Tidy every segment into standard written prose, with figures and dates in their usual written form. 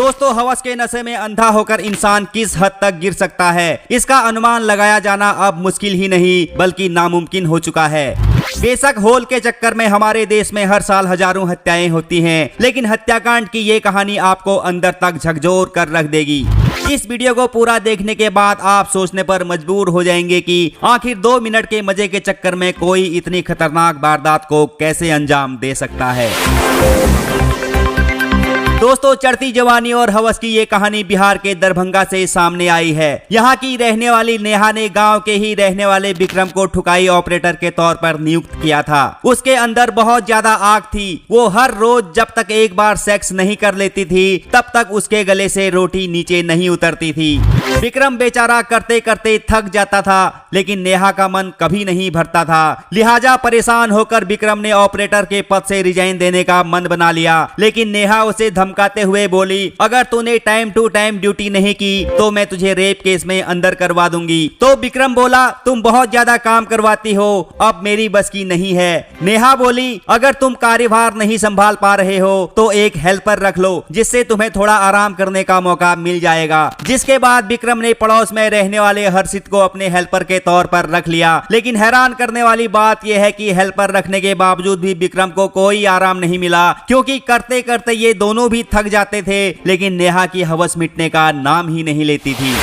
दोस्तों, हवस के नशे में अंधा होकर इंसान किस हद तक गिर सकता है, इसका अनुमान लगाया जाना अब मुश्किल ही नहीं बल्कि नामुमकिन हो चुका है। बेशक होल के चक्कर में हमारे देश में हर साल हजारों हत्याएं होती हैं, लेकिन हत्याकांड की ये कहानी आपको अंदर तक झकझोर कर रख देगी। इस वीडियो को पूरा देखने के बाद आप सोचने पर मजबूर हो जाएंगे कि आखिर 2 मिनट के मजे के चक्कर में कोई इतनी खतरनाक वारदात को कैसे अंजाम दे सकता है। दोस्तों, चढ़ती जवानी और हवस की ये कहानी बिहार के दरभंगा से सामने आई है। यहाँ की रहने वाली नेहा ने गांव के ही रहने वाले विक्रम को ठुकाई ऑपरेटर के तौर पर नियुक्त किया था। उसके अंदर बहुत ज्यादा आग थी। वो हर रोज जब तक एक बार सेक्स नहीं कर लेती थी तब तक उसके गले से रोटी नीचे नहीं उतरती थी। विक्रम बेचारा करते करते थक जाता था, लेकिन नेहा का मन कभी नहीं भरता था। लिहाजा परेशान होकर विक्रम ने ऑपरेटर के पद से रिजाइन देने का मन बना लिया, लेकिन नेहा उसे धमकाते हुए बोली, अगर तूने टाइम टू टाइम ड्यूटी नहीं की तो मैं तुझे रेप केस में अंदर करवा दूंगी। तो विक्रम बोला, तुम बहुत ज्यादा काम करवाती हो, अब मेरी बस की नहीं है। नेहा बोली, अगर तुम कार्यभार नहीं संभाल पा रहे हो तो एक हेल्पर रख लो, जिससे तुम्हें थोड़ा आराम करने का मौका मिल जाएगा। जिसके बाद विक्रम ने पड़ोस में रहने वाले हर्षित को अपने हेल्पर के तौर पर रख लिया। लेकिन हैरान करने वाली बात यह है कि हेल्पर रखने के बावजूद भी विक्रम को कोई आराम नहीं मिला, क्योंकि करते करते ये दोनों भी थक जाते थे, लेकिन नेहा की हवस मिटने का नाम ही नहीं लेती थी।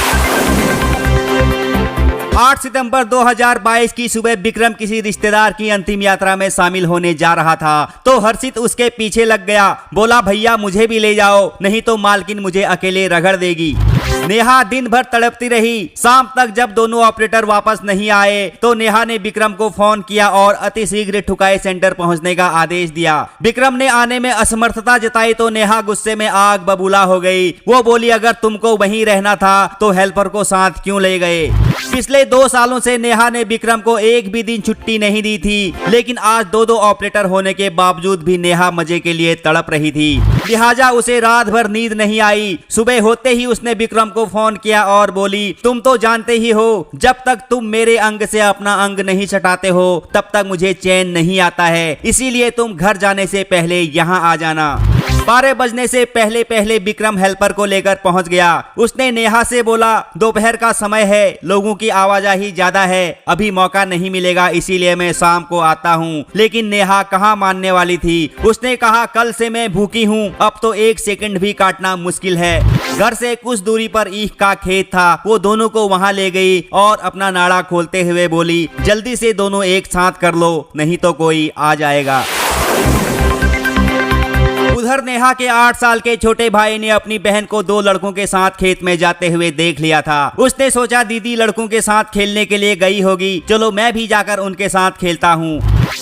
8 सितंबर 2022 की सुबह विक्रम किसी रिश्तेदार की अंतिम यात्रा में शामिल होने जा रहा था, तो हर्षित उसके पीछे लग गया। बोला, भैया मुझे भी ले जाओ, नहीं तो मालकिन मुझे अकेले रगड़ देगी। नेहा दिन भर तड़पती रही। शाम तक जब दोनों ऑपरेटर वापस नहीं आए तो नेहा ने विक्रम को फोन किया और अतिशीघ्र ठुकाई सेंटर पहुंचने का आदेश दिया। विक्रम ने आने में असमर्थता जताई तो नेहा गुस्से में आग बबूला हो गई। वो बोली, अगर तुमको वहीं रहना था तो हेल्पर को साथ क्यों ले गए। पिछले 2 सालों से नेहा ने विक्रम को एक भी दिन छुट्टी नहीं दी थी, लेकिन आज 2 ऑपरेटर होने के बावजूद भी नेहा मजे के लिए तड़प रही थी। लिहाजा उसे रात भर नींद नहीं आई। सुबह होते ही उसने विक्रम को फोन किया और बोली, तुम तो जानते ही हो, जब तक तुम मेरे अंग से अपना अंग नहीं छटाते हो तब तक मुझे चैन नहीं आता है, इसीलिए तुम घर जाने से पहले यहाँ आ जाना। 12 बजने से पहले पहले विक्रम हेल्पर को लेकर पहुंच गया। उसने नेहा से बोला, दोपहर का समय है, लोगों की आवाजाही ज्यादा है, अभी मौका नहीं मिलेगा, इसीलिए मैं शाम को आता हूं। लेकिन नेहा कहां मानने वाली थी। उसने कहा, कल से मैं भूखी हूं, अब तो 1 सेकंड भी काटना मुश्किल है। घर से कुछ दूरी पर ईख का खेत था। वो दोनों को वहां ले गई और अपना नाड़ा खोलते हुए बोली, जल्दी से दोनों एक साथ कर लो, नहीं तो कोई आ जाएगा। उधर नेहा के 8 साल के छोटे भाई ने अपनी बहन को 2 लड़कों के साथ खेत में जाते हुए देख लिया था। उसने सोचा, दीदी लड़कों के साथ खेलने के लिए गई होगी, चलो मैं भी जाकर उनके साथ खेलता हूँ।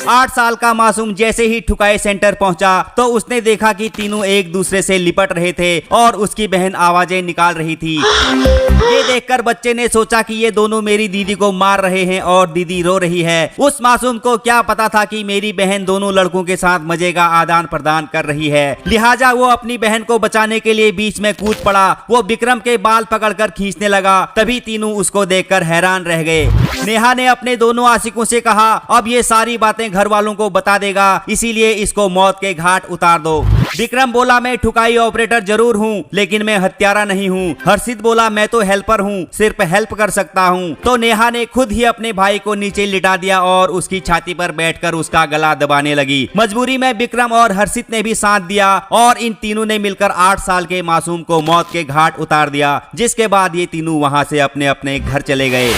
8 साल का मासूम जैसे ही ठुकाई सेंटर पहुंचा तो उसने देखा कि तीनों एक दूसरे से लिपट रहे थे और उसकी बहन आवाजें निकाल रही थी। ये देखकर बच्चे ने सोचा कि ये दोनों मेरी दीदी को मार रहे हैं और दीदी रो रही है। उस मासूम को क्या पता था कि मेरी बहन दोनों लड़कों के साथ मजे का आदान प्रदान कर रही है। लिहाजा वो अपनी बहन को बचाने के लिए बीच में कूद पड़ा। वो विक्रम के बाल पकड़कर खींचने लगा, तभी तीनों उसको देखकर हैरान रह गए। नेहा ने अपने दोनों आशिकों से कहा, अब ये सारी बातें घर वालों को बता देगा, इसीलिए इसको मौत के घाट उतार दो। विक्रम बोला, मैं ठुकाई ऑपरेटर जरूर हूँ, लेकिन मैं हत्यारा नहीं हूँ। हर्षित बोला, मैं तो हेल्पर हूँ, सिर्फ हेल्प कर सकता हूँ। तो नेहा ने खुद ही अपने भाई को नीचे लिटा दिया और उसकी छाती पर बैठकर उसका गला दबाने लगी। मजबूरी में विक्रम और हर्षित ने भी साथ दिया और इन तीनों ने मिलकर 8 साल के मासूम को मौत के घाट उतार दिया। जिसके बाद ये तीनों वहां से अपने अपने घर चले गए।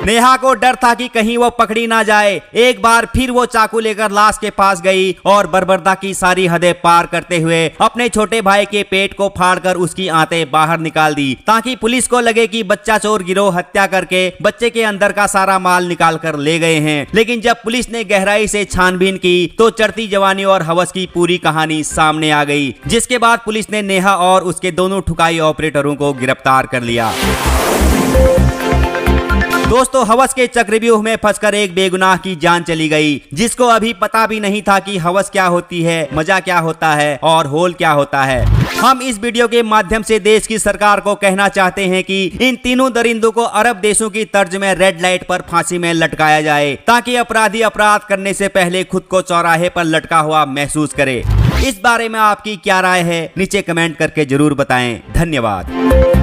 नेहा को डर था कि कहीं वो पकड़ी ना जाए। एक बार फिर वो चाकू लेकर लाश के पास गई और बर्बरता की सारी हदें पार करते हुए अपने छोटे भाई के पेट को फाड़कर उसकी आंतें बाहर निकाल दी, ताकि पुलिस को लगे कि बच्चा चोर गिरोह हत्या करके बच्चे के अंदर का सारा माल निकाल कर ले गए हैं। लेकिन जब पुलिस ने गहराई से छानबीन की तो चढ़ती जवानी और हवस की पूरी कहानी सामने आ गई। जिसके बाद पुलिस ने नेहा और उसके दोनों ठुकाई ऑपरेटरों को गिरफ्तार कर लिया। दोस्तों, हवस के चक्रव्यूह में फंसकर एक बेगुनाह की जान चली गई, जिसको अभी पता भी नहीं था कि हवस क्या होती है, मजा क्या होता है और होल क्या होता है। हम इस वीडियो के माध्यम से देश की सरकार को कहना चाहते हैं कि इन तीनों दरिंदों को अरब देशों की तर्ज में रेड लाइट पर फांसी में लटकाया जाए, ताकि अपराधी अपराध करने से पहले खुद को चौराहे पर लटका हुआ महसूस करे। इस बारे में आपकी क्या राय है नीचे कमेंट करके जरूर बताएं। धन्यवाद।